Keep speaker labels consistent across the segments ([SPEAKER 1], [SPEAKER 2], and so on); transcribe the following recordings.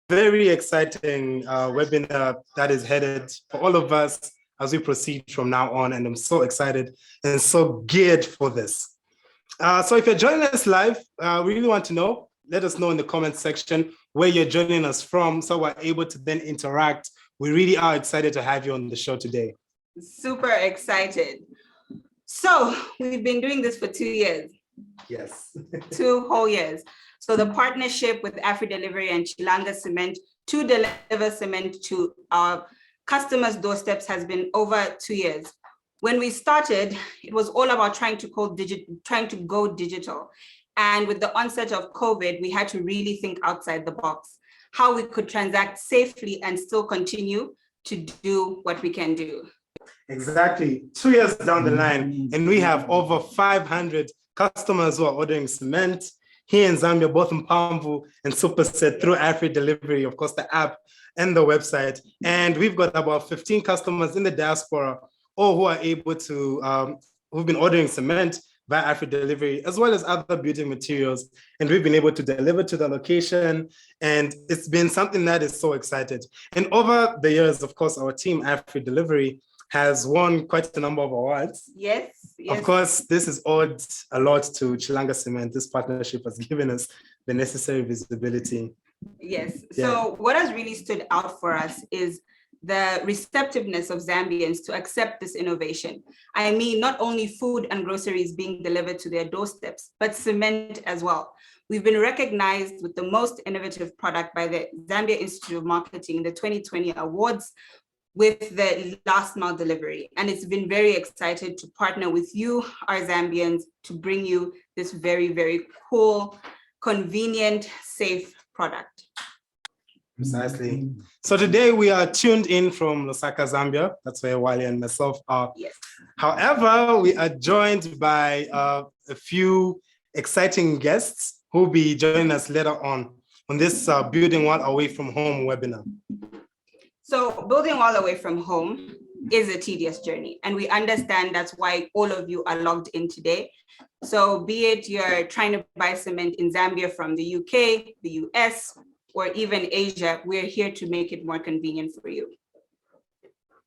[SPEAKER 1] very exciting webinar that is headed for all of us as we proceed from now on. And I'm so excited and so geared for this. So if you're joining us live, we really want to know, let us know in the comment section where you're joining us from so we're able to then interact. We really are excited to have you on the show today.
[SPEAKER 2] Super excited. So we've been doing this for 2 years.
[SPEAKER 1] Yes.
[SPEAKER 2] 2 whole years. So the partnership with AfriDelivery and Chilanga Cement to deliver cement to our customers' doorsteps has been over 2 years. When we started, it was all about trying to go digital. And with the onset of COVID, we had to really think outside the box, how we could transact safely and still continue to do what we can do.
[SPEAKER 1] Exactly. 2 years down the line, and we have over 500 customers who are ordering cement here in Zambia, both in Mpamvu and Superset through AfriDelivery, of course, the app and the website. And we've got about 15 customers in the diaspora, all who are able to, who've been ordering cement via AfriDelivery, as well as other building materials. And we've been able to deliver to the location. And it's been something that is so excited. And over the years, of course, our team, AfriDelivery, has won quite a number of awards.
[SPEAKER 2] Yes.
[SPEAKER 1] Of course, this is owed a lot to Chilanga Cement. This partnership has given us the necessary visibility.
[SPEAKER 2] Yes. Yeah. So what has really stood out for us is the receptiveness of Zambians to accept this innovation. I mean, not only food and groceries being delivered to their doorsteps, but cement as well. We've been recognized with the most innovative product by the Zambia Institute of Marketing in the 2020 awards with the last mile delivery. And it's been very excited to partner with you, our Zambians, to bring you this very, very cool, convenient, safe product.
[SPEAKER 1] Precisely. So today we are tuned in from Lusaka, Zambia. That's where Bwalya and myself are.
[SPEAKER 2] Yes.
[SPEAKER 1] However, we are joined by a few exciting guests who will be joining us later on this Building One Away from Home webinar.
[SPEAKER 2] So building all away from home is a tedious journey, and we understand that's why all of you are logged in today. So be it you're trying to buy cement in Zambia from the UK, the US, or even Asia, we're here to make it more convenient for you.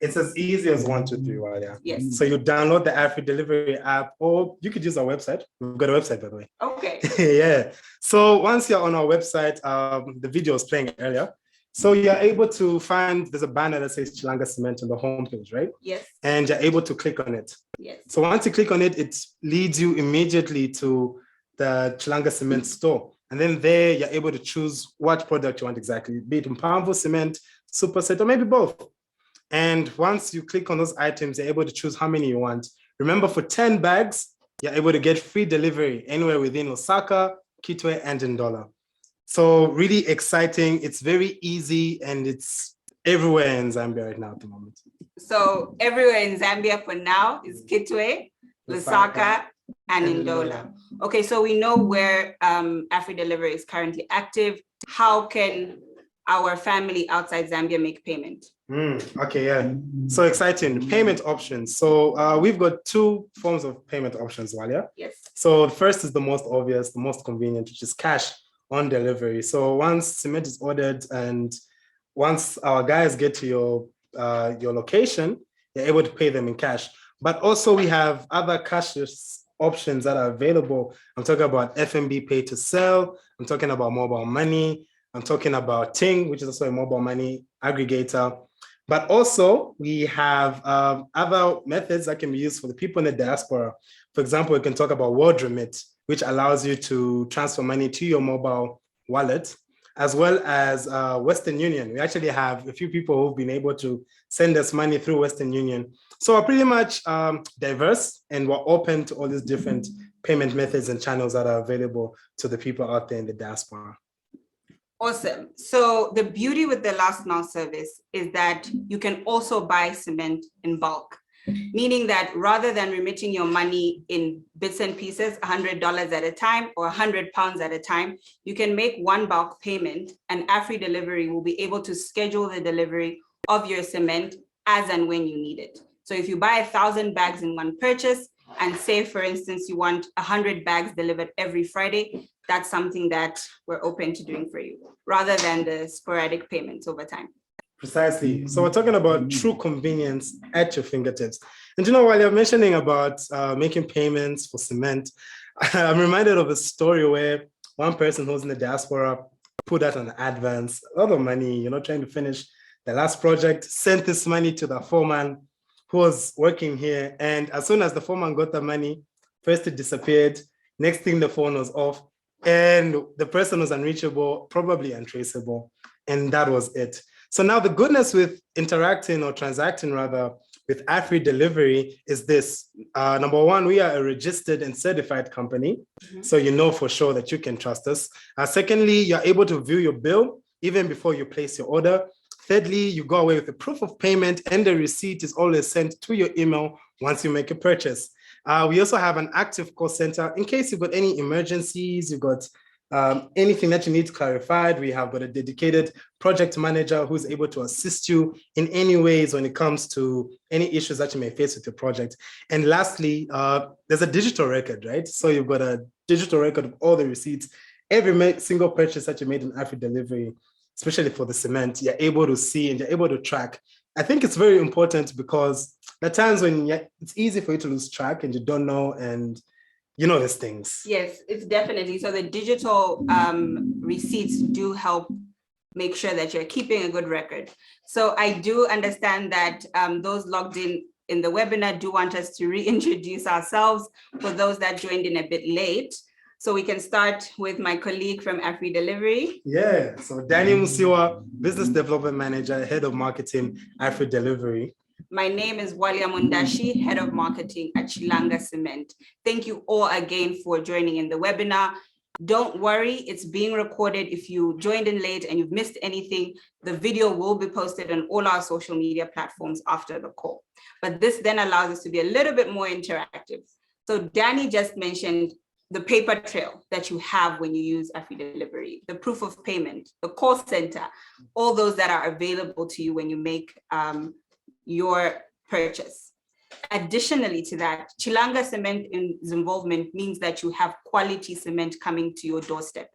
[SPEAKER 1] It's as easy as 1, 2, 3, Bwalya.
[SPEAKER 2] Yes.
[SPEAKER 1] So you download the AfriDelivery app, or you could use our website. We've got a website, by the way.
[SPEAKER 2] Okay.
[SPEAKER 1] Yeah. So once you're on our website, the video was playing earlier. So you're able to find, there's a banner that says Chilanga Cement on the homepage, right?
[SPEAKER 2] Yes.
[SPEAKER 1] And you're able to click on it.
[SPEAKER 2] Yes.
[SPEAKER 1] So once you click on it, it leads you immediately to the Chilanga Cement store. And then there you're able to choose what product you want exactly, be it Mpamvu cement, Superset, or maybe both. And once you click on those items, you're able to choose how many you want. Remember, for 10 bags, you're able to get free delivery anywhere within Osaka, Kitwe, and Ndola. So really exciting. It's very easy, and it's everywhere in Zambia right now at the moment.
[SPEAKER 2] So everywhere in Zambia for now is Kitwe, Lusaka, and Ndola. Okay, so we know where AfriDelivery is currently active. How can our family outside Zambia make payment?
[SPEAKER 1] Okay, yeah. So exciting. Payment options. So we've got 2 forms of payment options, Bwalya.
[SPEAKER 2] Yes.
[SPEAKER 1] So the first is the most obvious, the most convenient, which is cash on delivery. So once cement is ordered and once our guys get to your location, you're able to pay them in cash. But also we have other cashless options that are available. I'm talking about FNB Pay to Sell. I'm talking about mobile money. I'm talking about Ting, which is also a mobile money aggregator. But also we have other methods that can be used for the people in the diaspora. For example, we can talk about World Remit, which allows you to transfer money to your mobile wallet, as well as Western Union. We actually have a few people who've been able to send us money through Western Union. So we're pretty much diverse, and we're open to all these different payment methods and channels that are available to the people out there in the diaspora.
[SPEAKER 2] Awesome. So the beauty with the last mile service is that you can also buy cement in bulk, meaning that rather than remitting your money in bits and pieces, $100 at a time or £100 at a time, you can make one bulk payment, and AfriDelivery will be able to schedule the delivery of your cement as and when you need it. So if you buy 1,000 bags in one purchase, and say, for instance, you want 100 bags delivered every Friday, that's something that we're open to doing for you, rather than the sporadic payments over time.
[SPEAKER 1] Precisely. So we're talking about true convenience at your fingertips. And you know, while you're mentioning about making payments for cement, I'm reminded of a story where one person who's in the diaspora put out an advance, a lot of money, you know, trying to finish the last project, sent this money to the foreman who was working here. And as soon as the foreman got the money, first it disappeared. Next thing, the phone was off and the person was unreachable, probably untraceable. And that was it. So now the goodness with interacting or transacting rather with AfriDelivery is this. Number one, we are a registered and certified company. So you know for sure that you can trust us. Secondly, you're able to view your bill even before you place your order. Thirdly, you go away with a proof of payment and the receipt is always sent to your email once you make a purchase. We also have an active call center in case you've got any emergencies, you've got anything that you need clarified. We have got a dedicated project manager who's able to assist you in any ways when it comes to any issues that you may face with your project. And lastly, there's a digital record, right? So you've got a digital record of all the receipts, every single purchase that you made in AfriDelivery, especially for the cement, you're able to see and you're able to track. I think it's very important because there are times when it's easy for you to lose track and you don't know, and you know these things.
[SPEAKER 2] Yes, it's definitely. So the digital receipts do help make sure that you're keeping a good record. So I do understand that those logged in the webinar do want us to reintroduce ourselves for those that joined in a bit late. So we can start with my colleague from AfriDelivery.
[SPEAKER 1] Yeah, so Daniel Musiwa, Business Development Manager, Head of Marketing, AfriDelivery.
[SPEAKER 2] My name is Bwalya Mundashi, Head of Marketing at Chilanga Cement. Thank you all again for joining in the webinar. Don't worry, it's being recorded. If you joined in late and you've missed anything, the video will be posted on all our social media platforms after the call. But this then allows us to be a little bit more interactive. So Danny just mentioned the paper trail that you have when you use AfriDelivery, the proof of payment, the call center, all those that are available to you when you make your purchase. Additionally to that, Chilanga Cement's involvement means that you have quality cement coming to your doorstep.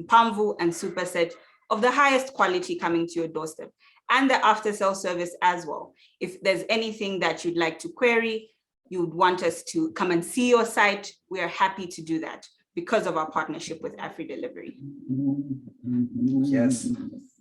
[SPEAKER 2] Pamvu and Superset of the highest quality coming to your doorstep, and the after sale service as well. If there's anything that you'd like to query, you would want us to come and see your site, we are happy to do that because of our partnership with AfriDelivery.
[SPEAKER 1] Yes,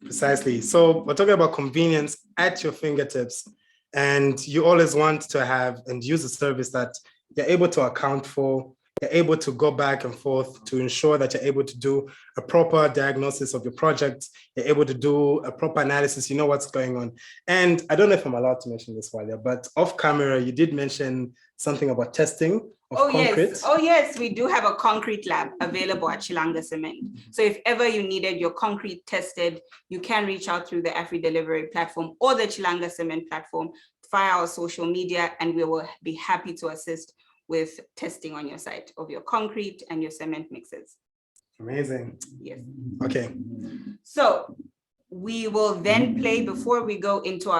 [SPEAKER 1] precisely. So we're talking about convenience at your fingertips, and you always want to have and use a service that you're able to account for, you're able to go back and forth to ensure that you're able to do a proper diagnosis of your project, you're able to do a proper analysis, you know what's going on. And I don't know if I'm allowed to mention this, Bwalya, but off camera, you did mention something about testing of concrete.
[SPEAKER 2] Yes. Oh yes, we do have a concrete lab available at Chilanga Cement. So if ever you needed your concrete tested, you can reach out through the AfriDelivery platform or the Chilanga Cement platform via our social media, and we will be happy to assist with testing on your site of your concrete and your cement mixes.
[SPEAKER 1] Amazing.
[SPEAKER 2] Yes.
[SPEAKER 1] Okay.
[SPEAKER 2] So we will then play, before we go into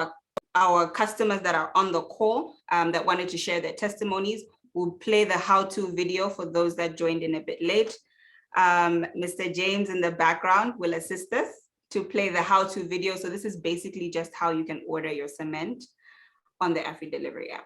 [SPEAKER 2] our customers that are on the call that wanted to share their testimonies, we'll play the how-to video for those that joined in a bit late. Mr. James in the background will assist us to play the how-to video. So this is basically just how you can order your cement on the AfriDelivery app.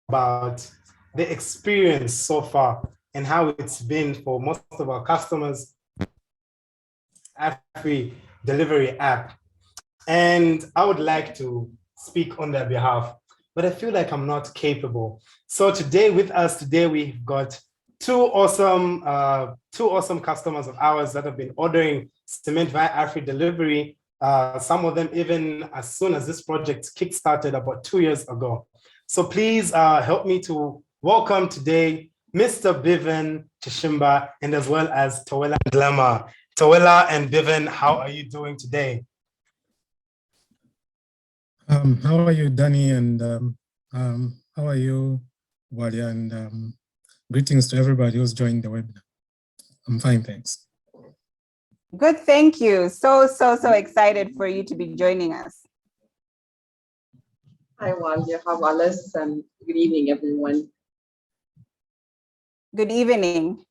[SPEAKER 1] about the experience so far and how it's been for most of our customers, AfriDelivery app. And I would like to speak on their behalf, but I feel like I'm not capable. So today with us today, we've got two awesome customers of ours that have been ordering cement via AfriDelivery. Some of them even as soon as this project kickstarted about 2 years ago. So please help me to welcome today Mr. Bivan Chishimba and as well as Tawela Ndlema. Tawela and Bivan, how are you doing today?
[SPEAKER 3] How are you, Danny? And how are you, Bwalya? And greetings to everybody who's joined the webinar. I'm fine, thanks.
[SPEAKER 2] Good, thank you. So excited for you to be joining us.
[SPEAKER 4] Hi, Bwalya. How are you? And good evening, everyone.
[SPEAKER 2] Good evening.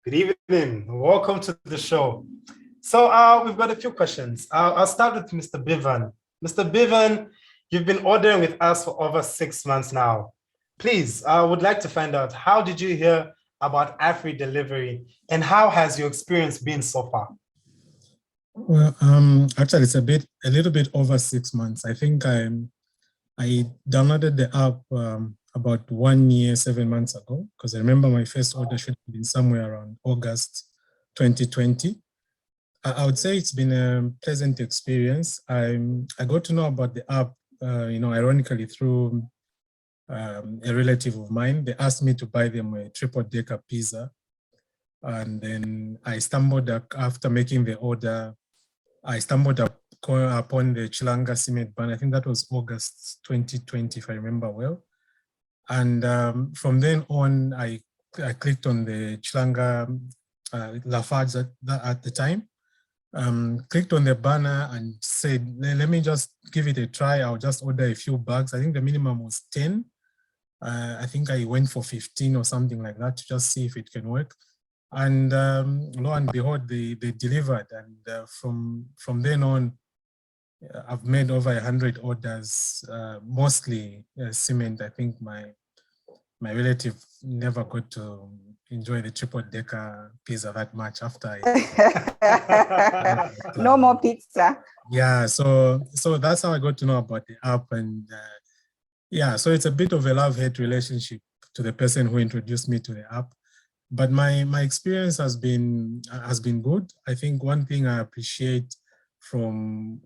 [SPEAKER 1] Good evening. Welcome to the show. So we've got a few questions. I'll start with Mr. Bivan. Mr. Bivan, you've been ordering with us for over 6 months now. Please, I would like to find out, how did you hear about AfriDelivery and how has your experience been so far?
[SPEAKER 3] Well, actually, it's a little bit over 6 months. I think I downloaded the app about 1 year, 7 months ago, because I remember my first order should have been somewhere around August 2020. I would say it's been a pleasant experience. I got to know about the app, ironically through a relative of mine. They asked me to buy them a triple-decker pizza. And then I stumbled after making the order, I stumbled upon the Chilanga cement ban. I think that was August 2020, if I remember well. And from then on, I clicked on the Chilanga Lafarge at the time. Clicked on the banner and said, let me just give it a try. I'll just order a few bags. I think the minimum was 10. I think I went for 15 or something like that to just see if it can work. And lo and behold, they delivered. And from then on, I've made over 100 orders, mostly cement. I think my relative never got to enjoy the triple-decker pizza that much after
[SPEAKER 2] No more pizza.
[SPEAKER 3] Yeah, so that's how I got to know about the app. And yeah, so it's a bit of a love-hate relationship to the person who introduced me to the app. But my experience has been good. I think one thing I appreciate from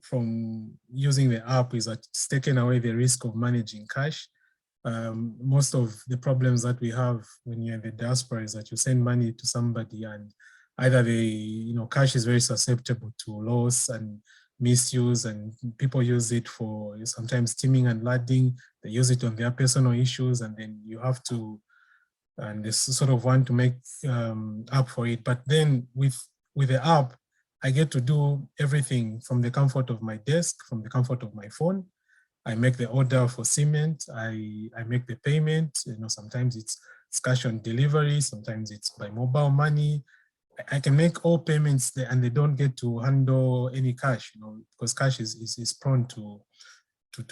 [SPEAKER 3] using the app is that it's taken away the risk of managing cash. Most of the problems that we have when you're in the diaspora is that you send money to somebody and either cash is very susceptible to loss and misuse, and people use it for sometimes steaming and lading. They use it on their personal issues, and then you have to, and they sort of want to make up for it. But then with the app, I get to do everything from the comfort of my desk, from the comfort of my phone. I make the order for cement. I make the payment. Sometimes it's cash on delivery. Sometimes it's by mobile money. I can make all payments there, and they don't get to handle any cash, because cash is prone to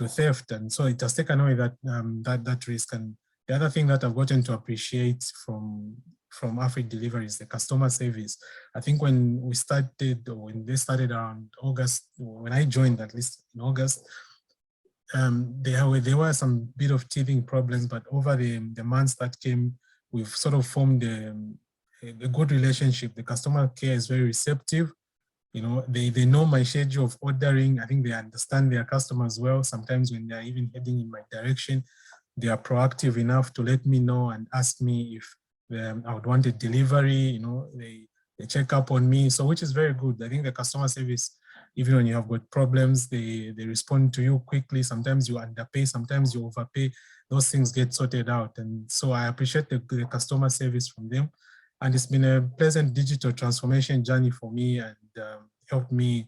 [SPEAKER 3] theft, and so it has taken away that risk. And the other thing that I've gotten to appreciate from AfriDelivery is the customer service. I think when we started, or when they started around August, when I joined at least in August, there were some bit of teething problems, but over the months that came, we've sort of formed a good relationship. The customer care is very receptive. They know my schedule of ordering. I think they understand their customers well. Sometimes when they're even heading in my direction, they are proactive enough to let me know and ask me if I would want a delivery. They check up on me, so which is very good. I think the customer service, even when you have got problems, they respond to you quickly. Sometimes you underpay, sometimes you overpay. Those things get sorted out. And so I appreciate the customer service from them. And it's been a pleasant digital transformation journey for me, and helped me,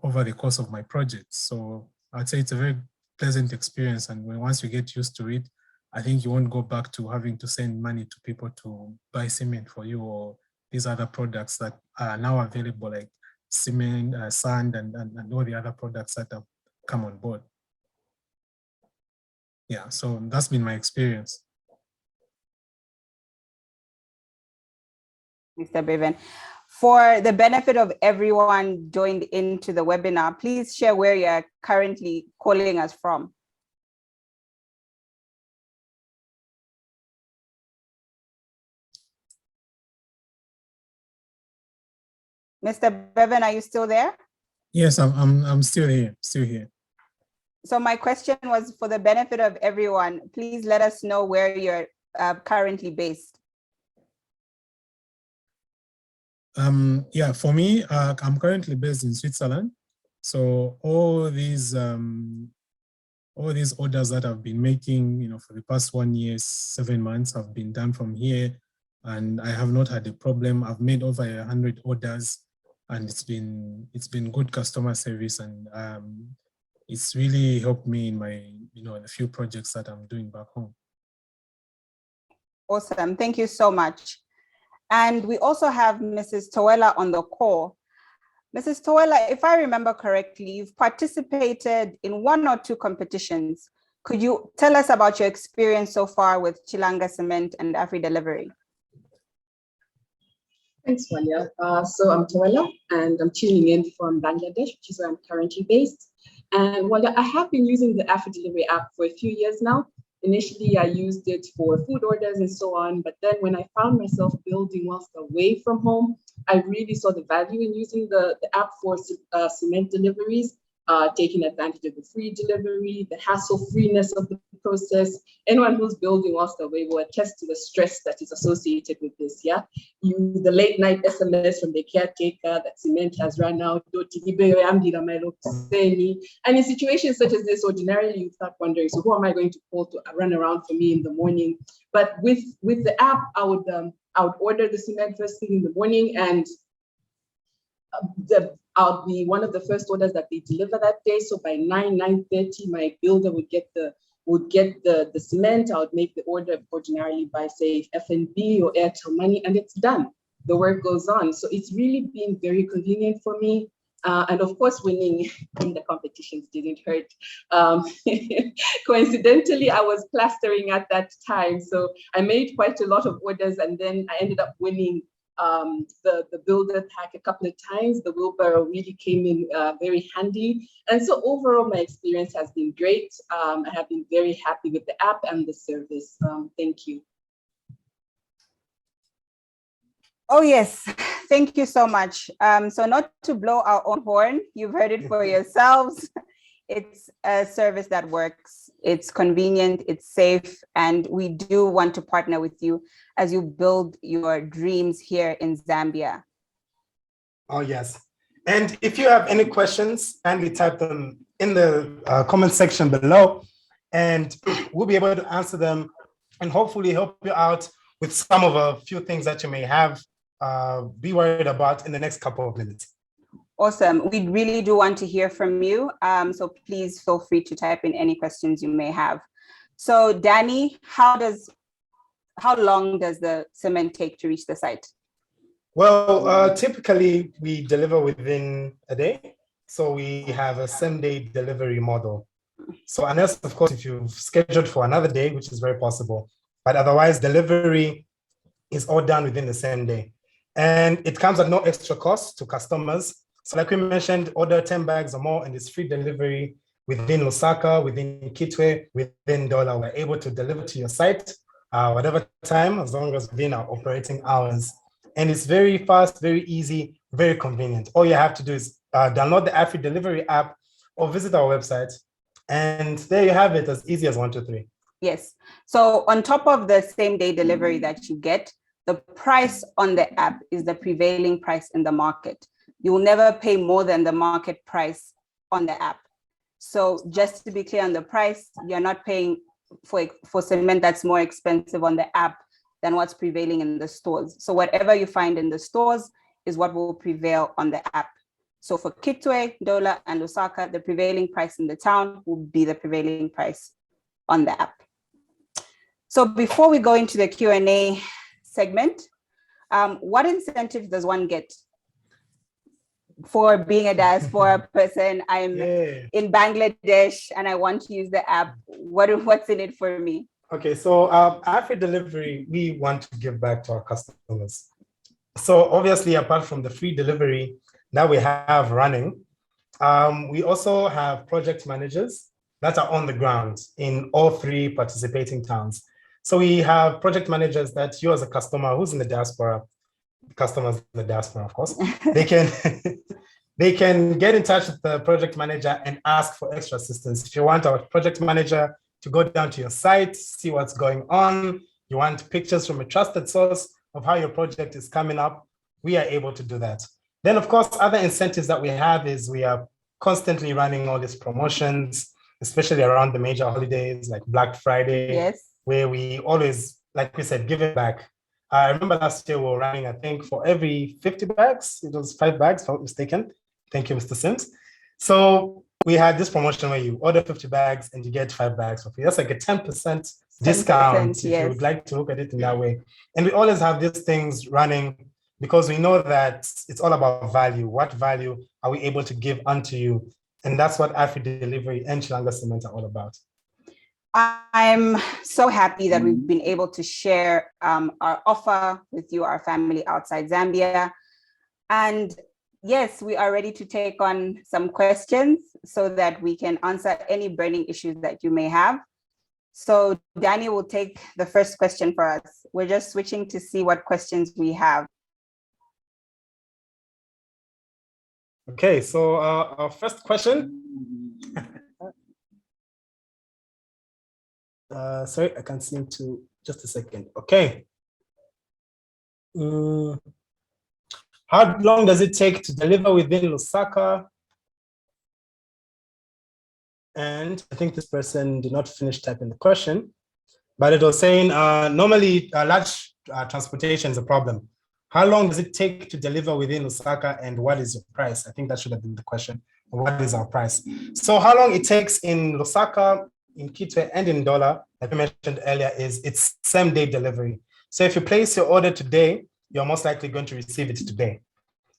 [SPEAKER 3] over the course of my project. So I'd say it's a very pleasant experience. And once you get used to it, I think you won't go back to having to send money to people to buy cement for you, or these other products that are now available, like cement, sand, and all the other products that have come on board. yeah, so that's been my experience.
[SPEAKER 2] Mr. Bevan. For the benefit of everyone joined into the webinar, please share where you're currently calling us from. Mr. Bevan, are you still there?
[SPEAKER 3] Yes, I'm still here, still here.
[SPEAKER 2] So my question was, for the benefit of everyone, please let us know where you're currently based.
[SPEAKER 3] Yeah, for me, I'm currently based in Switzerland. So all these orders that I've been making, for the past 1 year, 7 months, have been done from here, and I have not had a problem. I've made over 100 orders, and it's been good customer service, and it's really helped me in my, in a few projects that I'm doing back home.
[SPEAKER 2] Awesome, thank you so much. And we also have Mrs. Towela on the call. Mrs. Towela, if I remember correctly, you've participated in 1 or 2 competitions. Could you tell us about your experience so far with Chilanga Cement and AfriDelivery?
[SPEAKER 4] Thanks, Bwalya. So I'm Towela, and I'm tuning in from Bangladesh, which is where I'm currently based. And Bwalya, I have been using the AfriDelivery app for a few years now. Initially, I used it for food orders and so on, but then when I found myself building whilst away from home, I really saw the value in using the app for cement deliveries, taking advantage of the free delivery, the hassle-freeness of the process. Anyone who's building whilst away will attest to the stress that is associated with this, yeah? The late night SMS from the caretaker that cement has run out, and in situations such as this, ordinarily you start wondering, so who am I going to call to run around for me in the morning? But with the app, I would order the cement first thing in the morning, and I'll be one of the first orders that they deliver that day. So by 9:30, my builder would get the cement. I would make the order ordinarily by, say, FNB or Airtel Money, and it's done. The work goes on. So it's really been very convenient for me. And of course, winning in the competitions didn't hurt. Coincidentally, I was plastering at that time. So I made quite a lot of orders, and then I ended up winning the builder pack a couple of times. The wheelbarrow really came in very handy. And so overall, my experience has been great. I have been very happy with the app and the service. Thank you.
[SPEAKER 2] Oh, yes. Thank you so much. So not to blow our own horn, you've heard it for yourselves. It's a service that works. It's convenient, it's safe, and we do want to partner with you as you build your dreams here in Zambia.
[SPEAKER 1] Oh, yes. And if you have any questions, kindly type them in the comment section below, and we'll be able to answer them and hopefully help you out with some of a few things that you may have be worried about in the next couple of minutes.
[SPEAKER 2] Awesome. We really do want to hear from you. So please feel free to type in any questions you may have. So Danny, how long does the cement take to reach the site?
[SPEAKER 1] Well, typically we deliver within a day. So we have a same-day delivery model. So unless, of course, if you've scheduled for another day, which is very possible, but otherwise delivery is all done within the same day. And it comes at no extra cost to customers. So like we mentioned, order 10 bags or more, and it's free delivery within Lusaka, within Kitwe, within Dola. We're able to deliver to your site whatever time, as long as within our operating hours. And it's very fast, very easy, very convenient. All you have to do is download the AfriDelivery app or visit our website. And there you have it, as easy as 1, 2, 3.
[SPEAKER 2] Yes. So on top of the same day delivery that you get, the price on the app is the prevailing price in the market. You will never pay more than the market price on the app. So just to be clear on the price, you're not paying for cement that's more expensive on the app than what's prevailing in the stores. So whatever you find in the stores is what will prevail on the app. So for Kitwe, Dola, and Lusaka, the prevailing price in the town will be the prevailing price on the app. So before we go into the Q&A segment, what incentives does one get? for being a diaspora person. I'm
[SPEAKER 1] Yeah.
[SPEAKER 2] in Bangladesh and I want to use the app. What's in it for me?
[SPEAKER 1] Okay, so AfriDelivery, we want to give back to our customers. So obviously, apart from the free delivery that we have running, we also have project managers that are on the ground in all three participating towns. So we have project managers that you as a customer who's in the diaspora, customers in the diaspora, of course, they can they can get in touch with the project manager and ask for extra assistance. If you want our project manager to go down to your site, see what's going on, you want pictures from a trusted source of how your project is coming up, we are able to do that. Then, of course, other incentives that we have is we are constantly running all these promotions, especially around the major holidays like Black Friday,
[SPEAKER 2] Yes,
[SPEAKER 1] where we always, like we said, give it back. I remember last year we were running, I think, for every 50 bags, it was 5 bags, if I'm not mistaken. Thank you, Mr. Sims. So we had this promotion where you order 50 bags and you get 5 bags for free. That's like a 10% discount if
[SPEAKER 2] yes.
[SPEAKER 1] you would like to look at it in that way. And we always have these things running because we know that it's all about value. What value are we able to give unto you? And that's what AfriDelivery and Chilanga Cement are all about.
[SPEAKER 2] I'm so happy that we've been able to share our offer with you, our family outside Zambia. And yes, we are ready to take on some questions so that we can answer any burning issues that you may have. So Danny will take the first question for us. We're just switching to see what questions we have.
[SPEAKER 1] Okay, so our first question. Sorry, I can't seem to, just a second. Okay. How long does it take to deliver within Lusaka? And I think this person did not finish typing the question, but it was saying normally large transportation is a problem. How long does it take to deliver within Osaka and what is your price? I think that should have been the question. What is our price? So how long it takes in Lusaka, in Kitwe and in Dollar, like I mentioned earlier, is it's same day delivery. So if you place your order today, you're most likely going to receive it today.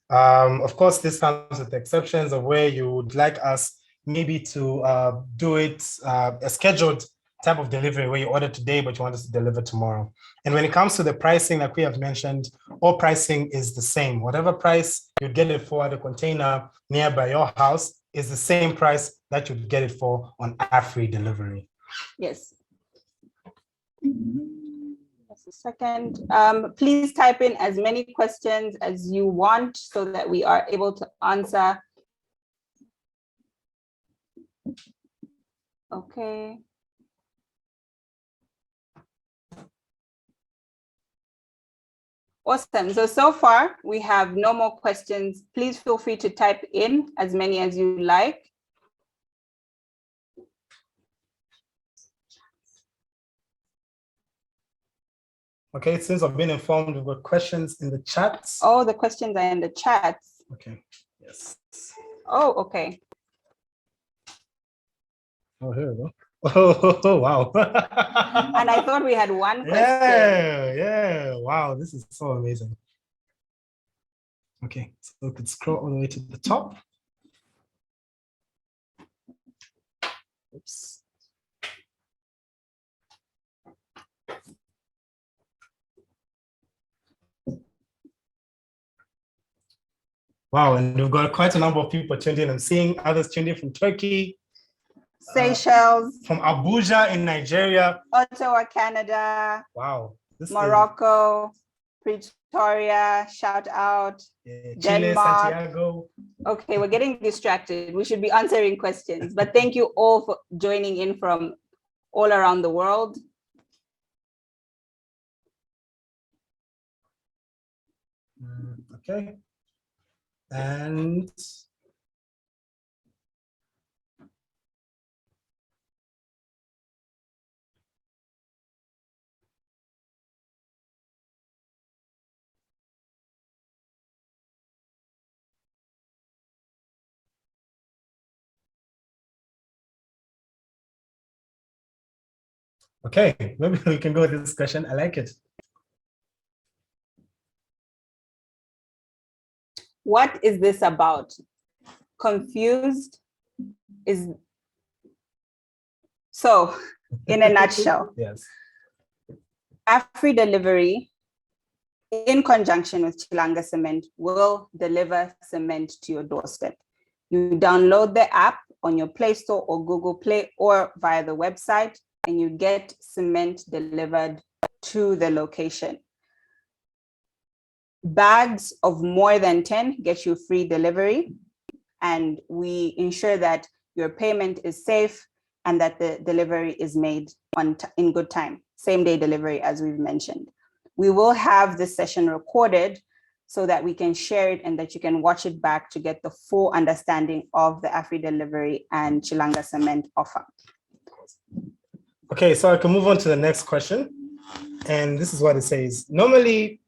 [SPEAKER 1] Of course, this comes with exceptions of where you would like us maybe to do it a scheduled type of delivery where you order today, but you want us to deliver tomorrow. And when it comes to the pricing, like we have mentioned, all pricing is the same. Whatever price you'd get it for at a container nearby your house is the same price that you'd get it for on AfriDelivery.
[SPEAKER 2] Yes. Just a second. Please type in as many questions as you want so that we are able to answer. Okay. Awesome. So far, we have no more questions. Please feel free to type in as many as you like.
[SPEAKER 1] Okay, since I've been informed, we've got questions in the chat.
[SPEAKER 2] Oh, the questions are in the chat.
[SPEAKER 1] Okay, yes.
[SPEAKER 2] Oh, okay.
[SPEAKER 1] Oh, here we go. Oh, wow.
[SPEAKER 2] And I thought we had one question.
[SPEAKER 1] Yeah, wow, this is so amazing. Okay, so we could scroll all the way to the top. Oops. Wow, and we've got quite a number of people tuned in. I'm seeing others tuned in from Turkey,
[SPEAKER 2] Seychelles,
[SPEAKER 1] from Abuja in Nigeria,
[SPEAKER 2] Ottawa, Canada,
[SPEAKER 1] wow,
[SPEAKER 2] Morocco, Pretoria, shout out,
[SPEAKER 1] Chile,
[SPEAKER 2] Denmark.
[SPEAKER 1] Santiago.
[SPEAKER 2] Okay, we're getting distracted. We should be answering questions, but thank you all for joining in from all around the world.
[SPEAKER 1] Okay. And okay, maybe we can go with this question. I like it.
[SPEAKER 2] What is this about? Confused is... So, in a nutshell,
[SPEAKER 1] Yes.
[SPEAKER 2] AfriDelivery, in conjunction with Chilanga Cement, will deliver cement to your doorstep. You download the app on your Play Store or Google Play or via the website, and you get cement delivered to the location. Bags of more than 10 get you free delivery, and we ensure that your payment is safe and that the delivery is made in good time, same day delivery as we've mentioned. We will have this session recorded so that we can share it and that you can watch it back to get the full understanding of the AfriDelivery and Chilanga Cement offer.
[SPEAKER 1] Okay, so I can move on to the next question. And this is what it says. Normally,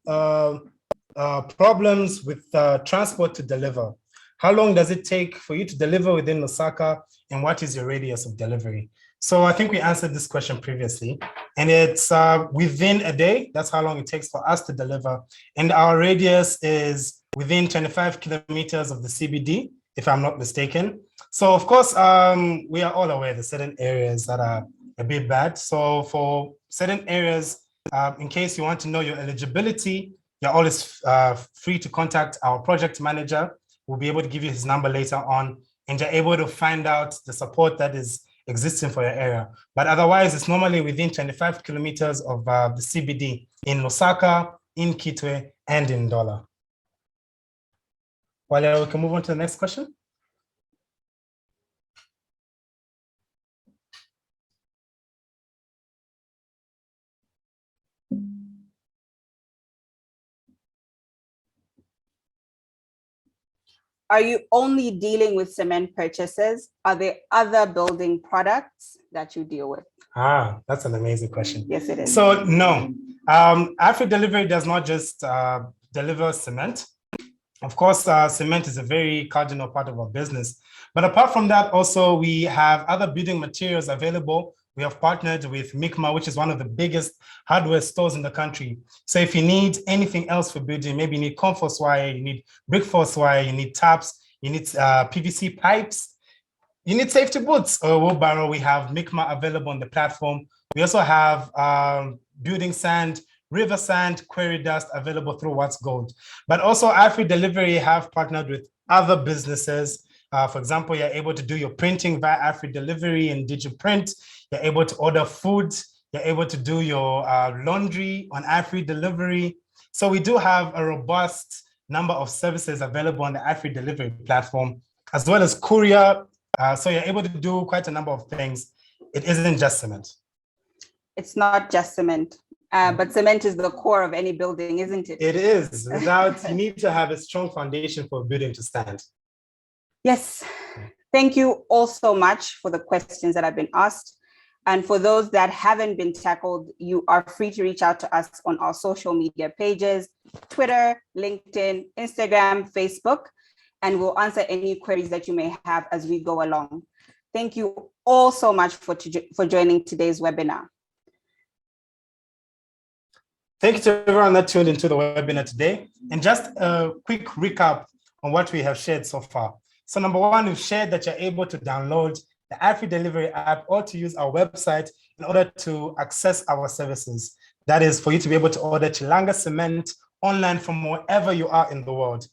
[SPEAKER 1] problems with transport to deliver. How long does it take for you to deliver within Osaka, and what is your radius of delivery? So I think we answered this question previously, and it's within a day. That's how long it takes for us to deliver. And our radius is within 25 kilometers of the CBD, if I'm not mistaken. So of course, we are all aware that certain areas that are a bit bad. So for certain areas, in case you want to know your eligibility, you're always free to contact our project manager. We'll be able to give you his number later on, and you're able to find out the support that is existing for your area. But otherwise, it's normally within 25 kilometers of the CBD in Osaka, in Kitwe, and in Ndola. Bwalya, we can move on to the next question.
[SPEAKER 2] Are you only dealing with cement purchases? Are there other building products that you deal with?
[SPEAKER 1] Ah, that's an amazing question.
[SPEAKER 2] Yes, it is.
[SPEAKER 1] So no, AfriDelivery does not just deliver cement. Of course, cement is a very cardinal part of our business. But apart from that, also, we have other building materials available. We have partnered with Mikma, which is one of the biggest hardware stores in the country. So if you need anything else for building, maybe you need comfort wire, you need brick force wire, you need taps, you need PVC pipes, you need safety boots or wheelbarrow, we have Mikma available on the platform. We also have building sand, river sand, quarry dust available through What's Gold. But also AfriDelivery have partnered with other businesses. For example, you're able to do your printing via AfriDelivery and DigiPrint. You're able to order food. You're able to do your laundry on AfriDelivery. So we do have a robust number of services available on the AfriDelivery platform, as well as courier. So you're able to do quite a number of things. It isn't just cement.
[SPEAKER 2] It's not just cement, but cement is the core of any building, isn't it?
[SPEAKER 1] It is. Without, you need to have a strong foundation for a building to stand.
[SPEAKER 2] Yes. Thank you all so much for the questions that have been asked. And for those that haven't been tackled, you are free to reach out to us on our social media pages, Twitter, LinkedIn, Instagram, Facebook, and we'll answer any queries that you may have as we go along. Thank you all so much for joining today's webinar.
[SPEAKER 1] Thank you to everyone that tuned into the webinar today. And just a quick recap on what we have shared so far. So number one, we've shared that you're able to download the AfriDelivery app or to use our website in order to access our services. That is for you to be able to order Chilanga cement online from wherever you are in the world.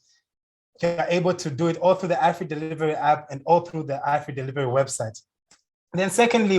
[SPEAKER 1] You're able to do it all through the AfriDelivery app and all through the AfriDelivery website. And then secondly,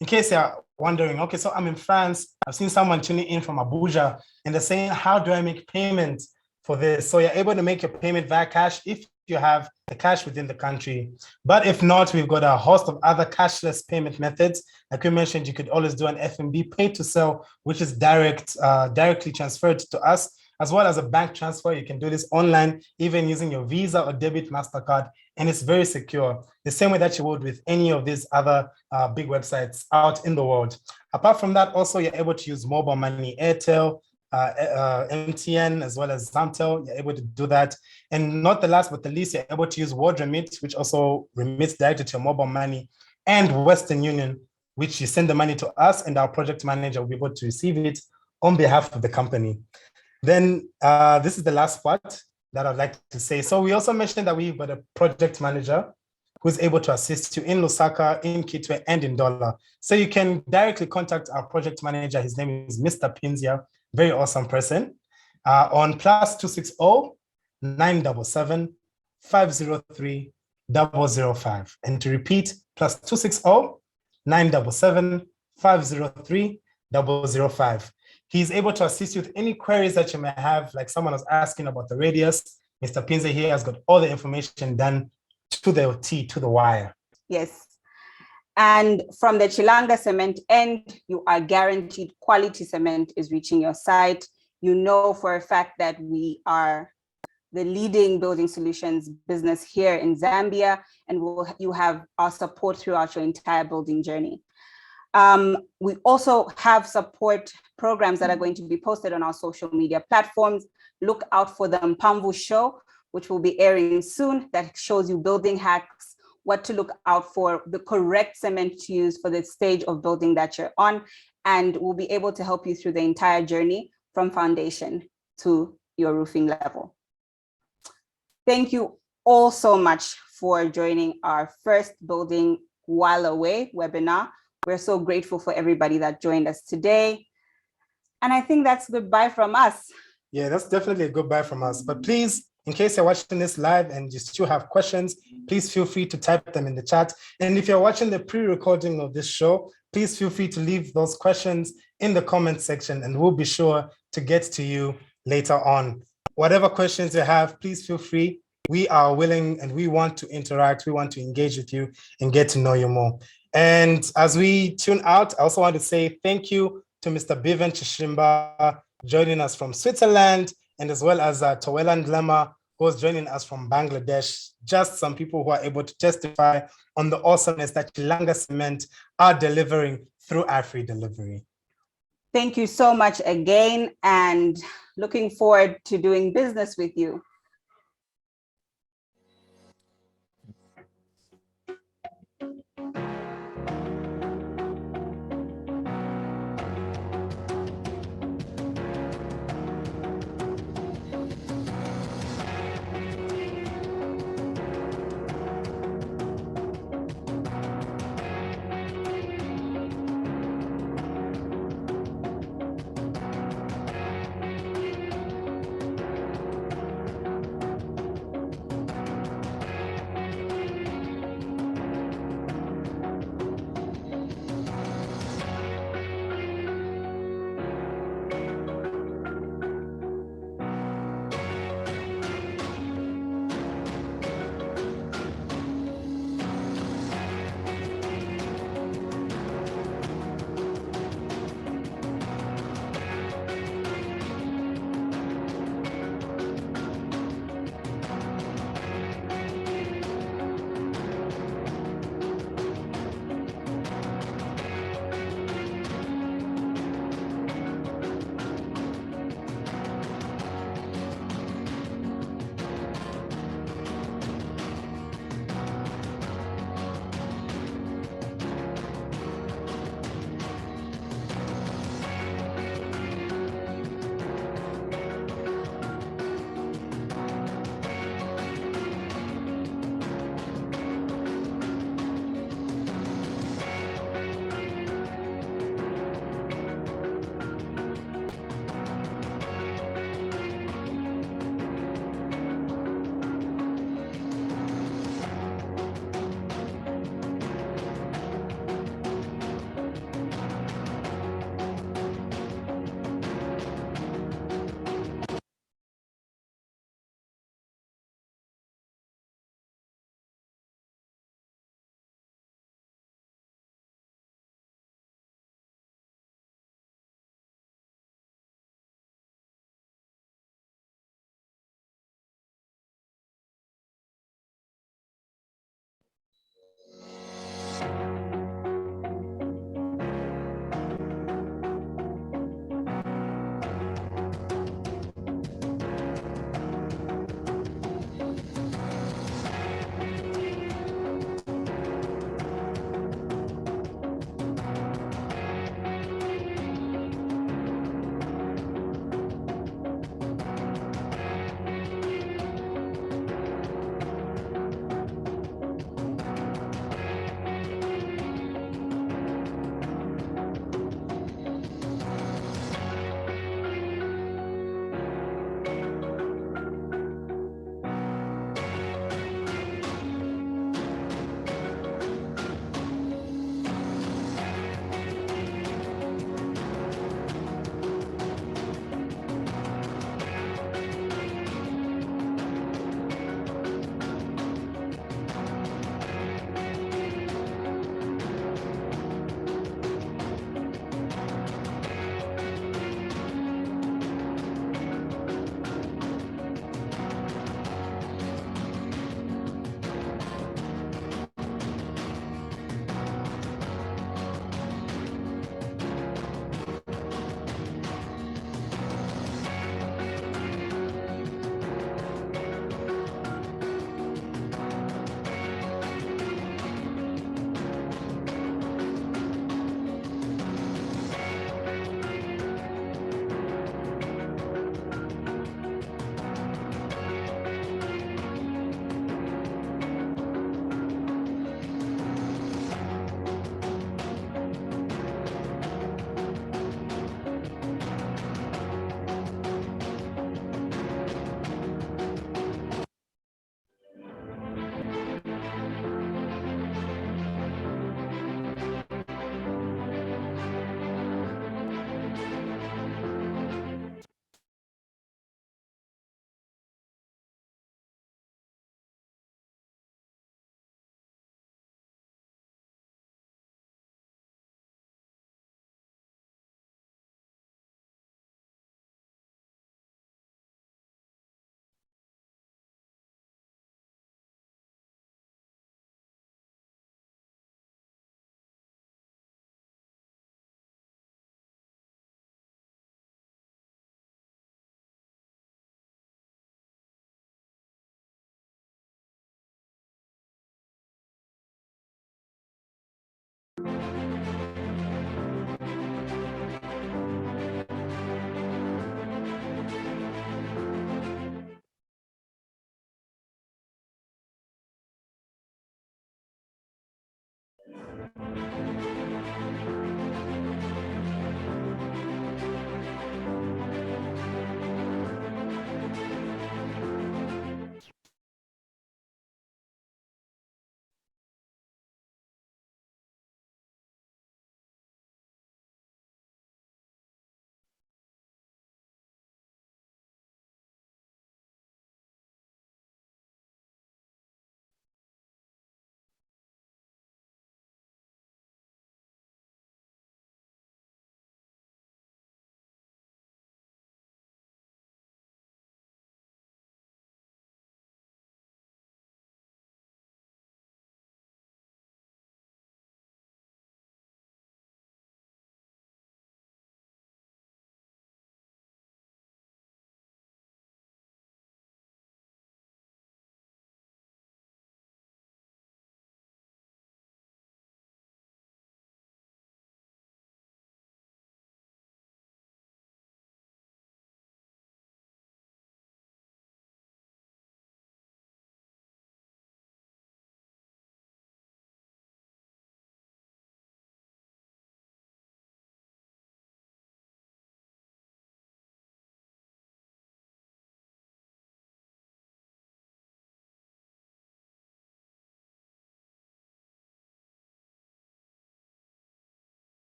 [SPEAKER 1] in case you're wondering, okay, so I'm in France, I've seen someone tuning in from Abuja, and they're saying, how do I make payment for this? So you're able to make your payment via cash if you have the cash within the country. But if not, we've got a host of other cashless payment methods. Like we mentioned, you could always do an FMB pay to sell, which is directly transferred to us, as well as a bank transfer. You can do this online, even using your Visa or debit MasterCard, and it's very secure, the same way that you would with any of these other big websites out in the world. Apart from that, also, you're able to use mobile money, Airtel, MTN, as well as Zamtel. You're able to do that. And not the last but the least, you're able to use World Remit, which also remits directly to your mobile money, and Western Union, which you send the money to us, and our project manager will be able to receive it on behalf of the company. Then this is the last part. that I'd like to say. So we also mentioned that we've got a project manager who's able to assist you in Lusaka, in Kitwe, and in Dola. So you can directly contact our project manager. His name is Mr. Pinzia, very awesome person, on +260 977 503 005. And to repeat, +260 977 503 005. He's able to assist you with any queries that you may have, like someone was asking about the radius. Mr. Pinzia here has got all the information done to the T, to the wire.
[SPEAKER 2] Yes. And from the Chilanga cement end, you are guaranteed quality cement is reaching your site. You know for a fact that we are the leading building solutions business here in Zambia, and you have our support throughout your entire building journey. We also have support programs that are going to be posted on our social media platforms. Look out for the Mpamvu show, which will be airing soon, that shows you building hacks, what to look out for, the correct cement to use for the stage of building that you're on, and we'll be able to help you through the entire journey from foundation to your roofing level. Thank you all so much for joining our first Building While Away webinar. We're so grateful for everybody that joined us today. And I think that's goodbye from us.
[SPEAKER 1] Yeah, that's definitely a goodbye from us. But please, in case you're watching this live and you still have questions, please feel free to type them in the chat. And if you're watching the pre-recording of this show, please feel free to leave those questions in the comment section and we'll be sure to get to you later on. Whatever questions you have, please feel free. We are willing and we want to interact. We want to engage with you and get to know you more. And as we tune out, I also want to say thank you to Mr. Bivan Chishimba joining us from Switzerland, and as well as Tawela Ndlema, who is joining us from Bangladesh. Just some people who are able to testify on the awesomeness that Chilanga Cement are delivering through AfriDelivery.
[SPEAKER 2] Thank you so much again, and looking forward to doing business with you.